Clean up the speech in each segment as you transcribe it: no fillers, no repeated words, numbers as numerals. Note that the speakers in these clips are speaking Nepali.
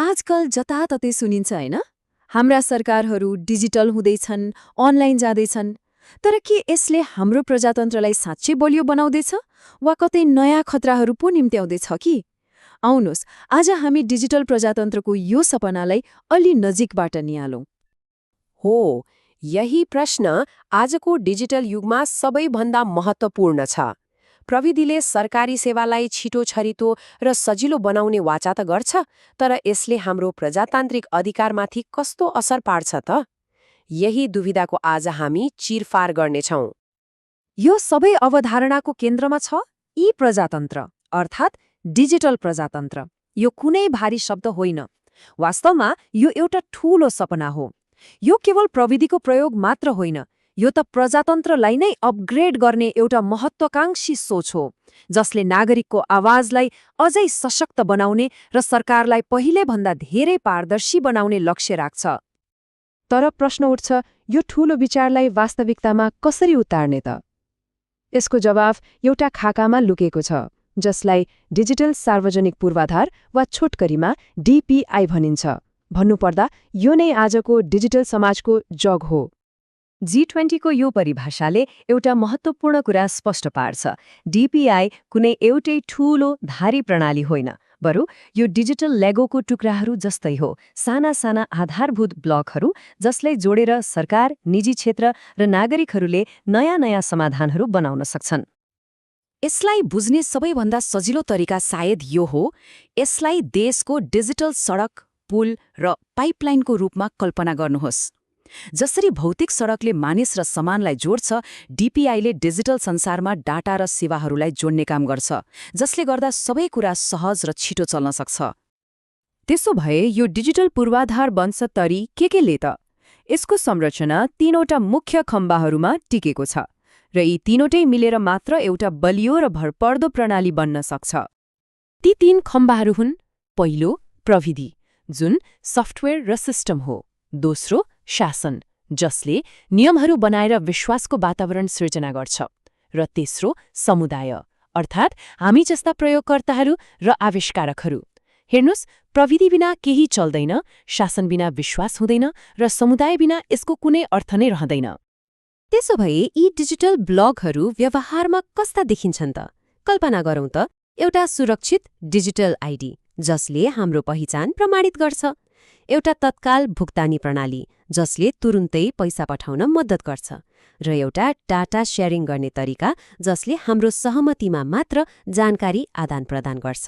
आजकल जताततै सुनिन्छ हैन? हाम्रा सरकारहरू डिजिटल हुँदैछन्, अनलाइन जाँदैछन्। तर के यसले हाम्रो प्रजातन्त्रलाई साँच्चै बलियो बनाउँदैछ वा कतै नयाँ खतराहरू पो निम्त्याउँदैछ कि? आउनुहोस्, आज हामी डिजिटल प्रजातन्त्रको यो सपनालाई अलि नजिकबाट निहालौं। हो, यही प्रश्न आजको डिजिटल युगमा सबैभन्दा महत्त्वपूर्ण छ। प्रविधिले सरकारी सेवालाई छिटो छरितो र सजिलो बनाउने वाचा त गर्छ, तर यसले हाम्रो प्रजातान्त्रिक अधिकारमाथि कस्तो असर पार्छ त? यही दुविधाको आज हामी चिरफार गर्नेछौँ। यो सबै अवधारणाको केन्द्रमा छ ई प्रजातन्त्र, अर्थात् डिजिटल प्रजातन्त्र। यो कुनै भारी शब्द होइन। वास्तवमा यो एउटा ठूलो सपना हो। यो केवल प्रविधिको प्रयोग मात्र होइन, यो त प्रजातन्त्रलाई नै अपग्रेड गर्ने एउटा महत्त्वाकांक्षी सोच हो, जसले नागरिकको आवाजलाई अझै सशक्त बनाउने र सरकारलाई पहिलेभन्दा धेरै पारदर्शी बनाउने लक्ष्य राख्छ। तर प्रश्न उठ्छ, यो ठूलो विचारलाई वास्तविकतामा कसरी उतार्ने त? यसको जवाफ एउटा खाकामा लुकेको छ, जसलाई डिजिटल सार्वजनिक पूर्वाधार वा छोटकरीमा डिपिआई भनिन्छ। भन्नुपर्दा यो नै आजको डिजिटल समाजको जग हो। G20 को यो परिभाषाले एउटा महत्त्वपूर्ण कुरा स्पष्ट पार्छ। डिपिआई कुनै एउटै ठूलो धारी प्रणाली होइन, बरु यो डिजिटल लेगोको टुक्राहरू जस्तै हो, साना साना आधारभूत ब्लकहरू जसलाई जोडेर सरकार, निजी क्षेत्र र नागरिकहरूले नयाँ नयाँ समाधानहरू बनाउन सक्छन्। यसलाई बुझ्ने सबैभन्दा सजिलो तरिका सायद यो हो, यसलाई देशको डिजिटल सडक, पुल र पाइपलाइनको रूपमा कल्पना गर्नुहोस्। जसरी भौतिक सडकले मानिस र सामानलाई जोड्छ, डिपिआईले डिजिटल संसारमा डाटा र सेवाहरूलाई जोड्ने काम गर्छ, जसले गर्दा सबै कुरा सहज र छिटो चल्न सक्छ। त्यसो भए यो डिजिटल पूर्वाधार बन्छ तरी केले त? यसको संरचना तीनवटा मुख्य खम्बाहरूमा टिकेको छ, र यी तीनवटै मिलेर मात्र एउटा बलियो र भरपर्दो प्रणाली बन्न सक्छ। ती तीन खम्बाहरू हुन्: पहिलो, प्रविधि, जुन सफ्टवेयर र सिस्टम हो; दोस्रो, शासन, जसले नियमहरू बनाएर विश्वासको वातावरण सृजना गर्छ; र तेस्रो, समुदाय, अर्थात् हामी जस्ता प्रयोगकर्ताहरू र आविष्कारकहरू। हेर्नुस्, प्रविधि बिना केही चल्दैन, शासन बिना विश्वास हुँदैन, र समुदाय बिना यसको कुनै अर्थ नै रहँदैन। त्यसो भए यी डिजिटल ब्लकहरू व्यवहारमा कस्ता देखिन्छन् त? कल्पना गरौँ त, एउटा सुरक्षित डिजिटल आइडी जसले हाम्रो पहिचान प्रमाणित गर्छ, एउटा तत्काल भुक्तानी प्रणाली जसले तुरुन्तै पैसा पठाउन मद्दत गर्छ, र एउटा डाटा शेयरिङ गर्ने तरिका जसले हाम्रो सहमतिमा मात्र जानकारी आदान-प्रदान गर्छ।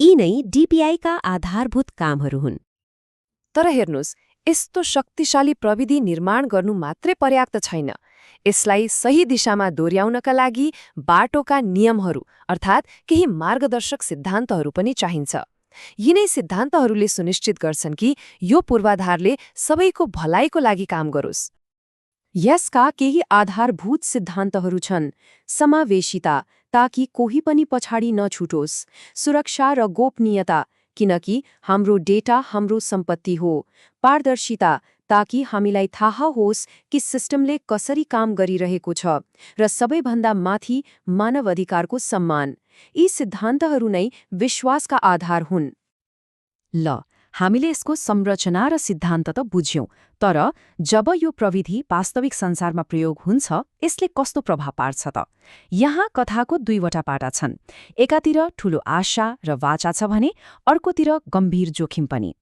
यी नै डिपिआईका आधारभूत कामहरू हुन्। तर हेर्नुस्, यस्तो शक्तिशाली प्रविधि निर्माण गर्नु मात्रै पर्याप्त छैन। यसलाई सही दिशामा दोर्याउनका लागि बाटोका नियमहरू, अर्थात् केही मार्गदर्शक सिद्धान्तहरू पनि चाहिन्छ। यिनै सिद्धान्तहरूले सुनिश्चित गर्छन् कि यो पूर्वाधारले सबैको भलाइको लागि काम गरोस्। यसका केही आधारभूत सिद्धान्तहरू छन्: समावेशिता, ताकि कोही पनि पछाडि नछुटोस्; सुरक्षा र गोपनीयता, किनकि हाम्रो डेटा हाम्रो सम्पत्ति हो; पारदर्शिता, ताकि हामीलाई थाहा होस् कि सिस्टमले कसरी काम गरिरहेको छ; र सबैभन्दा माथि, मानव अधिकारको सम्मान। यी सिद्धान्तहरू नै विश्वासका आधार हुन्। ल, हामीले यसको संरचना र सिद्धान्त त बुझ्यौं, तर जब यो प्रविधि वास्तविक संसारमा प्रयोग हुन्छ, यसले कस्तो प्रभाव पार्छ त? यहाँ कथाको दुईवटा पाटा छन्। एकातिर ठूलो आशा र वाचा छ भने अर्कोतिर गम्भीर जोखिम पनि।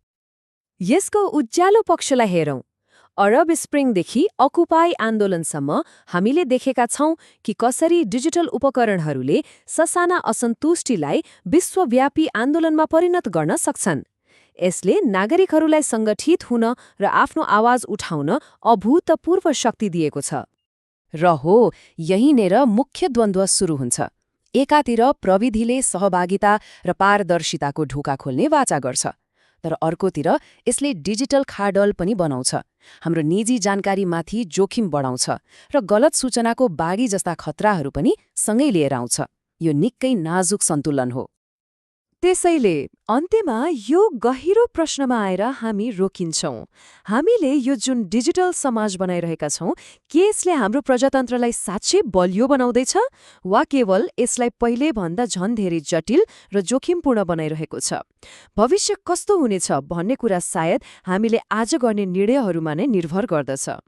यसको उज्यालो पक्षलाई हेरौँ। अरब स्प्रिङदेखि अकुपाई आन्दोलनसम्म हामीले देखेका छौं कि कसरी डिजिटल उपकरणहरूले ससाना असन्तुष्टिलाई विश्वव्यापी आन्दोलनमा परिणत गर्न सक्छन्। यसले नागरिकहरूलाई सङ्गठित हुन र आफ्नो आवाज उठाउन अभूतपूर्व शक्ति दिएको छ। र हो, यहीँनेर मुख्य द्वन्द्व सुरु हुन्छ। एकातिर प्रविधिले सहभागिता र पारदर्शिताको ढोका खोल्ने वाचा गर्छ, तर अर्कोतिर यसले डिजिटल खाडल पनि बनाउँछ, हाम्रो निजी जानकारीमाथि जोखिम बढाउँछ र गलत सूचनाको बाढी जस्ता खतराहरू पनि सँगै लिएर आउँछ। यो निकै नाजुक सन्तुलन हो। त्यसैले अन्त्यमा यो गहिरो प्रश्नमा आएर हामी रोकिन्छौं। हामीले यो जुन डिजिटल समाज बनाइरहेका छौं, के यसले हाम्रो प्रजातन्त्रलाई साँच्चै बलियो बनाउँदैछ वा केवल यसलाई पहिले भन्दा झन धेरै जटिल र जोखिमपूर्ण बनाइरहेको छ? भविष्य कस्तो हुनेछ भन्ने कुरा सायद हामीले आज गर्ने निर्णयहरूमा नै निर्भर गर्दछ।